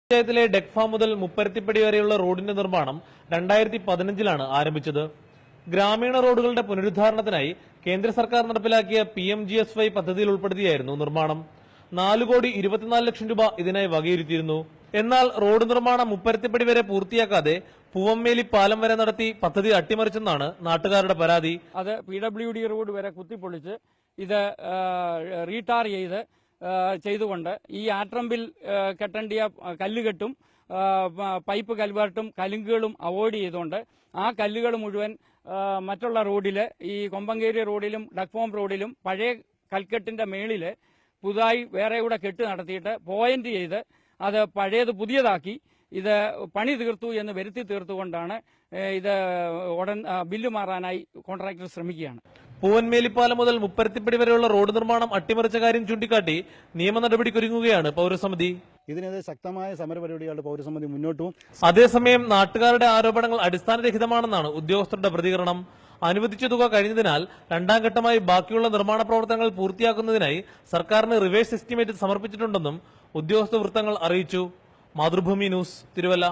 പഞ്ചായത്തിലെ ഡെക്ഫ മുതൽ മുപ്പരത്തിപ്പടി വരെയുള്ള റോഡിന്റെ നിർമ്മാണം 2015-ലാണ് ആരംഭിച്ചത്. ഗ്രാമീണ റോഡുകളുടെ പുനരുദ്ധാരണത്തിനായി കേന്ദ്ര സർക്കാർ നടപ്പിലാക്കിയ PMGSY പദ്ധതിയിൽ ഉൾപ്പെടുത്തിയായിരുന്നു നിർമ്മാണം. 4,24,00,000 രൂപ ഇതിനായി വകയിരുത്തിയിരുന്നു. എന്നാൽ റോഡ് നിർമ്മാണം മുപ്പരത്തിപ്പടി വരെ പൂർത്തിയാക്കാതെ പൂവമ്മേലി പാലം വരെ നടത്തി പദ്ധതി അട്ടിമറിച്ചെന്നാണ് നാട്ടുകാരുടെ പരാതി. അത് PWD റോഡ് വരെ കുത്തിപ്പൊളിച്ച് ഇത് റീടാർ ചെയ്തുകൊണ്ട് ഈ ആട്രമ്പിൽ കെട്ടേണ്ടിയ കല്ലുകെട്ടും പൈപ്പ് കൽവേർട്ടും കലുങ്കുകളും അവോയ്ഡ് ചെയ്തുകൊണ്ട് ആ കല്ലുകൾ മുഴുവൻ മറ്റുള്ള റോഡിൽ ഈ കൊമ്പങ്കേരി റോഡിലും ഡക്ഫോം റോഡിലും പഴയ കൽക്കെട്ടിന്റെ മേളില് പുതുതായി വേറെ കൂടെ കെട്ട് നടത്തിയിട്ട് പോയിന്റ് ചെയ്ത് അത് പഴയത് പുതിയതാക്കി ഇത് പണി തീർത്തു എന്ന് വരുത്തി തീർത്തുകൊണ്ടാണ് ഇത് ഉടൻ ബില്ല് മാറാനായി കോൺട്രാക്ടർ ശ്രമിക്കുകയാണ്. പൂവൻമേലിപ്പാലം മുതൽ മുപ്പരത്തിപ്പടി വരെയുള്ള റോഡ് നിർമ്മാണം അട്ടിമറിച്ച കാര്യം ചൂണ്ടിക്കാട്ടി നിയമ നടപടിക്കൊരുങ്ങുകയാണ് പൗരസമിതി. ഇതിനെതിരെ ശക്തമായ സമരപരിപാടികളുടെ പൗരസമിതി മുന്നോട്ട് പോകും. അതേസമയം നാട്ടുകാരുടെ ആരോപണങ്ങൾ അടിസ്ഥാനരഹിതമാണെന്നാണ് ഉദ്യോഗസ്ഥരുടെ പ്രതികരണം. അനുവദിച്ച തുക കഴിഞ്ഞതിനാൽ രണ്ടാം ഘട്ടമായി ബാക്കിയുള്ള നിർമ്മാണ പ്രവർത്തനങ്ങൾ പൂർത്തിയാക്കുന്നതിനായി സർക്കാരിന് റിവേഴ്സ് എസ്റ്റിമേറ്റ് സമർപ്പിച്ചിട്ടുണ്ടെന്നും ഉദ്യോഗസ്ഥ വൃത്തങ്ങൾ അറിയിച്ചു. മാതൃഭൂമി ന്യൂസ്, തിരുവല്ല.